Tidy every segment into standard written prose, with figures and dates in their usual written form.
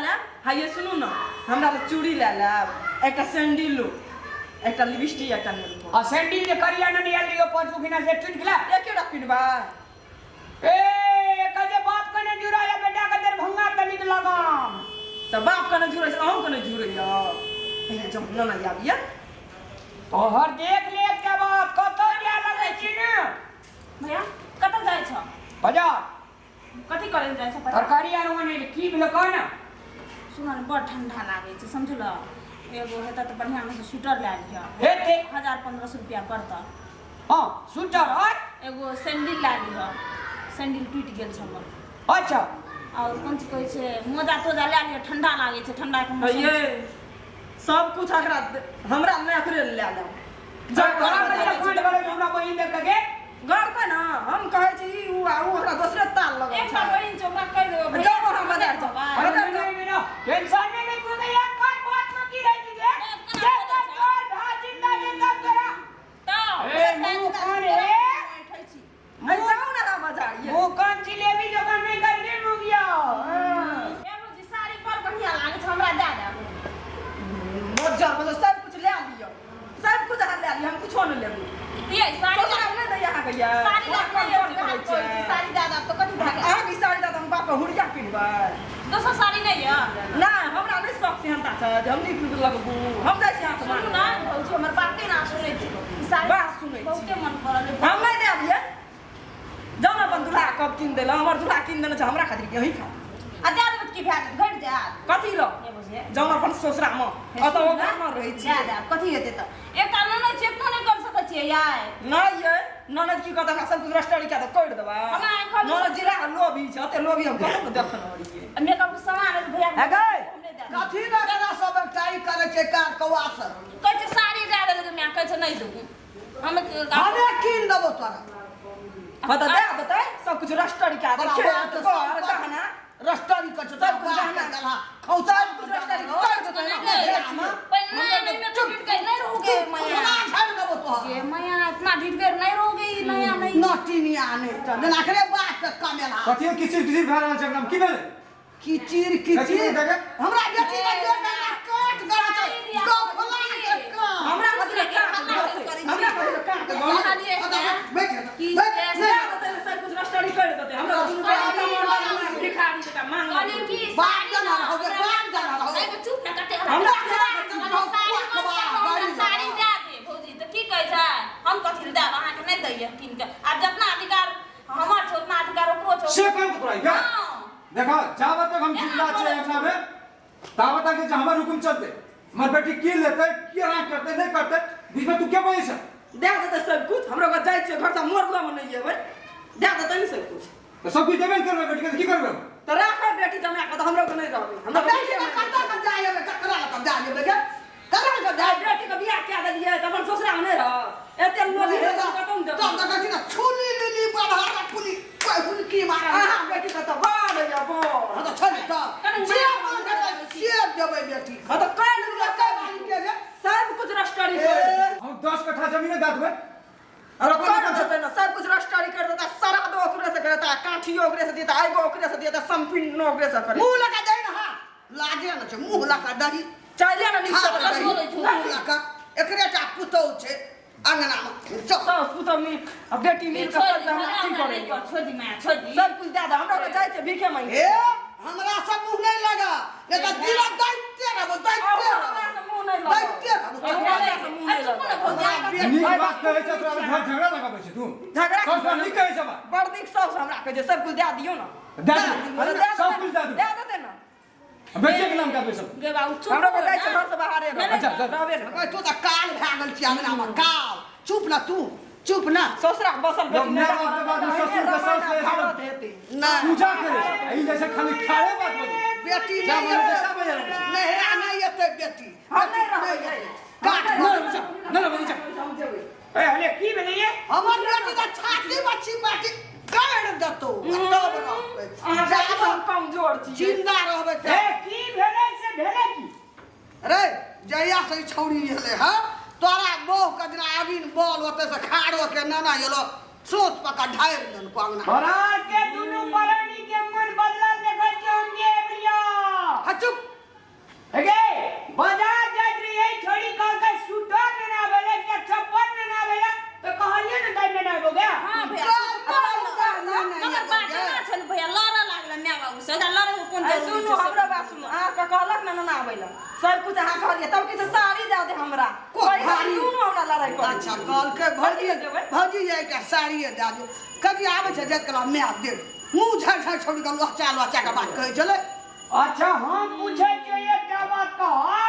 ले हाइए सुनू ना हमरा ले चूड़ी ले लेब एकटा सैंडल लो एकटा लिपस्टिक एकटा नेल आ सैंडल जे करिया न निया लियो पांचू बिना से टूट गेला एकेटा पिनबा ए कजे बाप कने जुराया बेटा के देर भंगा तनिक लगाम त बाप कने जुरै छै अहूँ कने जुरैया हे जम न न आबिया तोहर देख ले के बात कत जा लगे छी ने भैया कत जाय छ बाजार कथि करे जाय छ तरकारी आरो ने की भेल कहना सुन न बड़ ठंडा लागे छै समझल एगो हेता त बढ़िया में स्वेटर ले लिया हेते 1000-1500 रुपया पड़ता हां स्वेटर और एगो सैंडल ले लिया सैंडल टूट गेल छ हमर अच्छा और कोन कहै छै मोजा तोजा ले लिया ठंडा लागे छै ठंडा के मौसम ये सब कुछ एकरा हमरा में एकरे ले लेब जब करा के खंड वाले हमरा बहिन देख के घर पे ना हम कहै छी उ हमरा दूसरे ताल लगे एक बार बहिन चोकरा कह देबो जाओ हम बाजार जाओ टेंशन नहीं तू नहीं एक बात बात में की रही गे ये तक और भा जिंदा जिंदा तेरा तो ए मुंह कान रे मैं जाऊं ना बाजार ये मुंह कान जिलेबी दुकान में कर दे मुगिया एगो जी साड़ी पर बढ़िया लागे छ हमरा दे दे मजा मतलब सब कुछ ले लियो सब कुछ ले लियो हम कुछ न लेबू ये साड़ी तो सब ले दे यहाँ के या साड़ी साड़ी दादा तो कथि भागे आ की साड़ी दादा हम बाप हुड़िया पिनबै दोसर साड़ी नहीं है ना हमरा नहीं शौक से हमता छ हम नहीं पिन लगबू हम जाय छी हाथ सुनू ना भौजी हमर बाते ना सुनै छी साड़ी बात सुनै छी बहुते मन करल हम नहीं दे अबिए जाओ ना अपन दूल्हा कब किन देला हमर दूल्हा किन देना छ हमरा खातिर यही खा आ दे देबत की भागे घट जा कथि लो ये बुझे जाओ अपन ससुरा में अत ओ घर में रहै छी दे दे कथि हेते त एक कान न चेक तो नहीं कर सकै छियै यार नहीं ये ननद की कहता सब कुछ रस्टड़ी का तो कोड़ देबा हमरा आँखल ननद जिरा लोभी छ ते लोभी हम कतौ देखन वाली मेकअप के सामान है भैया है गए कथी ना करा सब टाई करे छै कार कौआ से कहै छै साड़ी दे देलक मैं कहै छै नहीं देबू हम हमे कीन देबो तोरा हां तो दे देतै सब कुछ रस्टड़ी का तो खेत घर गहना रस्टरी के छै सब कुछ गहना गला खौसा कुछ रस्टड़ी कोड़ देतै पन्ना नहीं में तो ढीठ गई नहीं रहोगे मैया छाड़ देबो तोरा ये मैया इतना ढीठ गई नहीं रहोगे नया नहीं नटीनी आने त ना करे बात के कमेला कथी किचिर किचिर भए रहल छै एकदम की भेलै किचिर किचिर हमरा बेटी के जोर ना काट गरा छै गौ खोला के का हमरा खातिर का हमरा खातिर का बैठ बैठ देतै सब कुछ रस्टड़ी कोड़ देतै हमरा 2 रुपया भिखारी जका मांग कहली कि बात जना हो गए बात जना हो नहीं तो चुप ना करते हमरा साड़ी दे दे भौजी तो की कहै छै हम कथि देब अहाँ के नहीं दैय किन के आ जितना अधिकार हमर छै उतना अधिकार ओकरो छै से कोन पकड़ाई क्या देखो जाबत तक हम जिंदा छै एकरा में ताबत तक जे हमर हुकुम चलते हमर बेटी की लेतै की ना करतै नहीं करतै बीच में तू क्या बोलै छै दे देतै सब कुछ हमरा को जाय छै घर से मोरला में नहीं जेबै दे देतै नहीं सब कुछ तो सब कुछ देबे करबै बेटी के की करबै तो राखै बेटी जमा के तो हमरा को नहीं रहबै हमरा बेटी के कत्ता के जाय बे ककरा के जाय बे ककरा के जाय बेटी के बियाह क्या देलिए त अपन ससुरा में नहीं रह एते लोभी है तो कतौ दे तो कहै ना छुली लिली बढ़ा फुली कोई फुलकी मारा हां बेटी का तो बाल या बो हां तो छल तो जे मन के से देबै बेटी हां तो काट दिया सब कुछ रस्टड़ी कर हम 10 कट्ठा जमीन दे देबै और कर देतै ना सब कुछ रस्टड़ी कर देता सारा दो ओकरे से करता काठी ओकरे से देता आइगो ओकरे से देता संपिन ओकरे से करे मुंह लगा दे ना लागे ना छै मुंह लगा दही चाइले ना नीचे मुंह लगा एकरेटा पुतौ छै अंगना में सब पुतौ में अब बेटी मिल के सब हम की करे छोड़ दी मैं छोड़ दी सब कुछ दे दे हमरा को जाय छै भीखे मांगे ए हमरा सब मुंह नहीं लगा ये तो दिल दैते रहबो दैते नीक बात कहै छै तोरा घर झगड़ा लगाबै छै तू झगड़ा सब नीक कहै छै बात बड़ नीक सब हमरा कह जे सब कुछ दे दियो ना दे दे सब कुछ दे दे देते ना बेटी के नाम का सब गे बाबू चुप हमरा को जाय छै घर से बाहर अच्छा रहबे ना तू तो काल भागल छी अंगना में काल चुप ना तू चुप ना ससुरा बसल जब मेरा बाप के बाद ससुर के सास ले ना पूजा करे आई जैसे खाली खाए बात बोली बेटी जा नहीं मन जैसा बजा नहरा नहीं एते बेटी हम नहीं रहबै काट ना बनी जा ए हले की भेलै ये हमर बेटी तो छाती बच्ची बाटी गाड़ देतो तब रहबै अहाँ हम कमजोर छी जिंदा रहबै ए की भेलै से भेलै की अरे जहिया से छौरी एले हां तोरा मोह के दिन आबिन बोल होते से खाड़ो के नाना एलो सोच पका ढाir दन पांगना बरार के दुनु परानी के मन बदला देखै छै हम ये प्रिया चुप हेगे बाजार जात रही है छोड़ी कह के सूटर ने ना बोले क्या चप्पल ने ना बोले तो कहलिए ना दई ना हो गया हां भैया नंबर बात ना छन भैया लड़ा लागला मैं बाबू से लड़ा कोन सुनो हमरा बात सुनो आ का कहलक ना ना आवेला सब कुछ आ कहलिए तब कि साड़ी दे दे हमरा कोई दुनु हमरा लड़ाई कर अच्छा कल के भौजी जाए के साड़ी दे दे कभी आवे छे जकरा मैं आप दे मुंह झड़ झड़ छोड़ के लहचा लहचा के बात कहे चले अच्छा हम पूछे के ये क्या बात कहा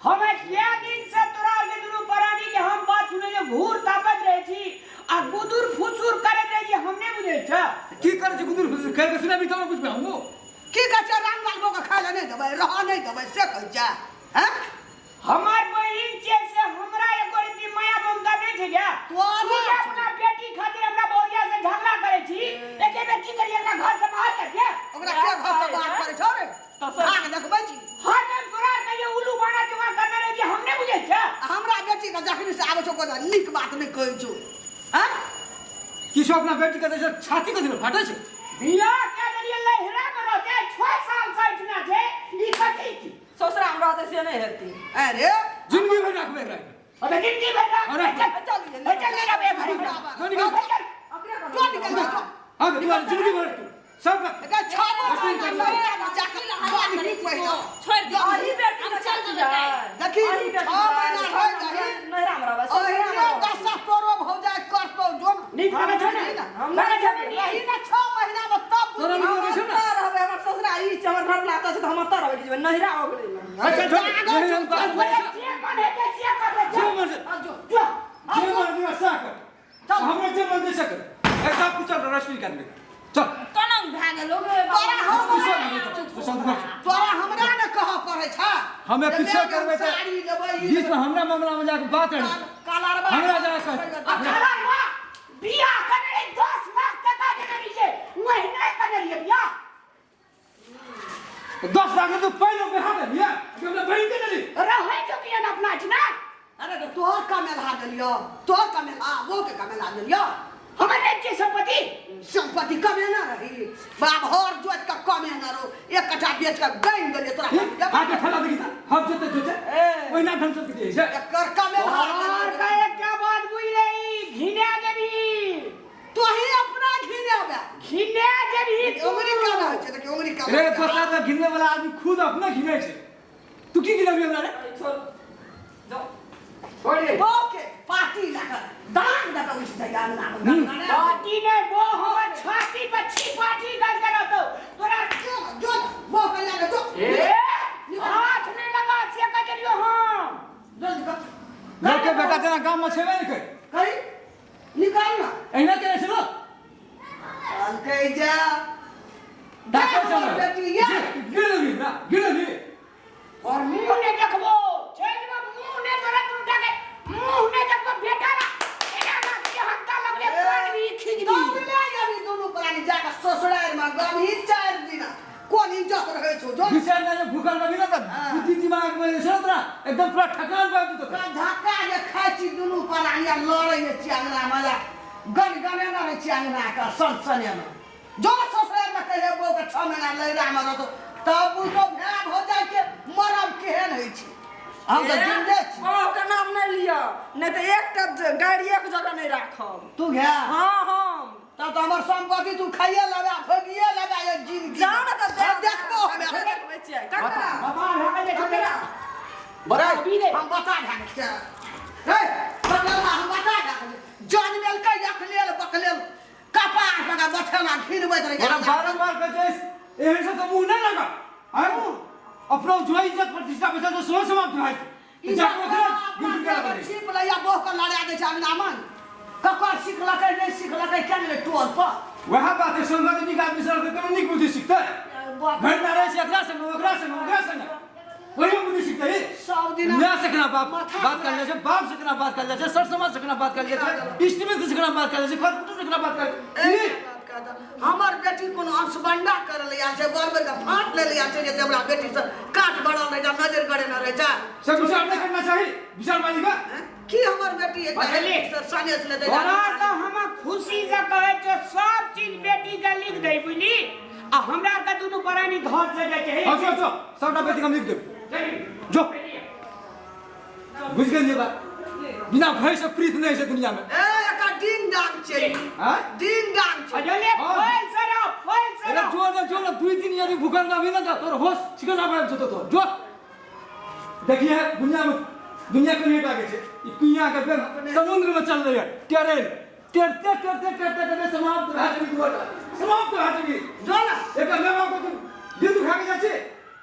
हमें क्या दिन से तोरा के दुनु परानी के हम बात सुने जे घूर तापत रहे छी आ गुदुर फुसुर करत रहे छी हमने बुझे छ की कर छी गुदुर फुसुर कह के सुना भी तो कुछ कहूं की कच्चा राम लाल बो के खाले नहीं देबै रह नहीं देबै से कह जा हैं हमार बहिन के से हमरा एगो रीति माया ममता नहीं छै क्या तोरा अपना बेटी खातिर हमरा बोरिया से झगड़ा करे छी एके बेटी करिए ना घर से बाहर कर के ओकरा के घर से बात करे छो रे भाग देखबै छी हर दिन फरार के ये उल्लू बना जुआ करने रहे छी हमने बुझे छ हमरा बेटी के जखनी से आबै छो को नीक बात नहीं कहै छो हैं किछो अपना बेटी के जैसे छाती को दिलो फाटे छे बिया के लिए लहरा में रहते 6 साल से इतना छे ई कथी की ससुरा हमरा रहते से नहीं हेती अरे जिंदगी भर रखबे रह अबे जिंदगी भर अरे चल ले ना बे भरी तो निकल तो निकल जा हां तुम्हारी जिंदगी भर सब का छाबो जाके गाली भी पहिला छोड़ दे अही बेटी हम चल चल जा देखी 6 महीना हो जाए नहीं हमरा बस और ये दस करो हो जाए कर तो जो निकल जा ना हम नहीं जाबे नहीं ना 6 महीना में तब तोरा निकल गई छे ना रहबे हमर ससुरा ई चमर घर लाता छै त हम त रहबे जेबे नहिरा हो गेलै अच्छा छोड़ नहीं हम बात मन है के सिया कर दे जो मन से जो जो मन दिया साकर हमरा जे मन दे सकर ऐसा कुछ रश्मि करने चल कोना भाग लोग तोरा हमरा ने कह पड़े छ हमें पीछे करबे त बीच में हमरा मामला में जाके बात कर कालारबा हमरा जाके अखाड़ा हुआ बिया करने 10 लाख टका देने रहिए महीने करने रहिए बिया 10 लाख तो पहले पे हाथ दिया कि हमने बहन के नहीं रहे जो किया ना अपना ना अरे तो तोर कमेला देलियो तोर कमेला वो के कमेला देलियो हमारे के संपत्ति संपत्ति कमे ना रही बाप हर जोत का कमे ना रो एक कट्ठा बेच के गइन देलिए तोरा हाथ ठेला देगी हम जते जते ओइ ना ढंग से दिए छै एकर कमेला और का एक क्या बात बुझ रही घिना देबी तो ही अपना घिने बे घिना देबी उंगली का ना छै देखि उंगली का रे दोसर का घिनने वाला आदमी खुद अपना घिने छै तू की घिनबी हमरा रे छोड़ जाओ छोड़े ओके पार्टी लगा दान लगा उस दया ना पार्टी ने वो हमर छाती पर पार्टी गल करो तो तोरा जो वो कर लगा जो ए हाथ ने लगा से का करियो हम लड़के बेटा तेरा गांव में छेबे नहीं कई निकाल ना एना करे छलो काल कह जा डॉक्टर चलो गिरली और मुंह ने देखबो चल में मुंह ने तोरा तू डाके मुंह ने देखबो बेटा ना एना ना के हत्ता लगले कान भी खिच दी तो ले जाबी दोनों प्राणी जाके ससुराल में गमी 4 दिन कोन इज्जत रहे छो जो विचार ना जो भूखल रही ना त बुद्धि दिमाग में से तोरा एकदम पूरा ठकान पाए तू तो का धक्का जे खाची दोनों प्राणी लड़े ये चांगना मजा गन गने ना रे चांगना का सनसने में जो ससुराल में कहे वो के 6 महीना लैरा में रह तब वो तो भेड़ हो जाए के मरब केहन होई छी हम तो जिंदे छी ओ के नाम नहीं लिया नहीं तो एकटा गाड़ी एक जगह नहीं राखब तू गया हां हम तब तो हमर संपत्ति तू खाइए लगा भगिए लगा ये जिंदगी जान त देखबो हमें देखबे छियै काका बाबा भागे हमरा बड़ा भी दे हम बता ढाक के रे बगल हम बता ढाक जान मेल के यख लेल बकलेल कपास लगा बठेला घिरबैत रह बड़ा बारंबार कहते एहन से तो मुंह ना लगा हैं अपना जो इज्जत प्रतिष्ठा बचा तो सोच समाप्त है जाके कर गुड कर दे छिप लइया बोह के लड़ा दे छै अंगनामन ककर सिखलकै नहीं सिखलकै क्या ले टोल पर वह बात है संगठनिक आदमी से तो निक बुद्धि सीखता है घंटा रहे से एकरा से वही बुद्धि सीखता है सब दिन ना सकना बात कर ले छै बाप सकना बात कर ले छै सर समाज सकना बात कर ले छै इष्ट मित्र सकना बात कर ले छै खर कुटुंब सकना बात कर हमर बेटी कोनो अंशबंडा कर लिया छै बरबर का फाट ले लिया छै जे हमरा बेटी से काट बढ़ल रह जा नजर गड़े न रह जा सब विचार नहीं करना चाहिए विचार मानी का की हमर बेटी एक साने से ले दे और तो हम खुशी से कहे जो सब चीज बेटी का लिख दे बुझली आ हमरा का दोनों प्राणी घर से जाए है अच्छा अच्छा सबटा बेटी हम लिख देब जो बुझ गेल ये बात बिना भय से प्रीत नहीं है दुनिया में ए एका दिन डांग छै हां दिन डांग छै अजले फोन सर अरे जो ना 2 दिन यदि भूखल ना भी ना तो होश ठिकाना पर जतो तो जो देखिए दुनिया के नेट आगे छे ई कुइया के फेर समुद्र में चल रही है टेरते समाप्त रह गई समाप्त रह गई जो ना एक मेवा को दिल दुखा के जाछे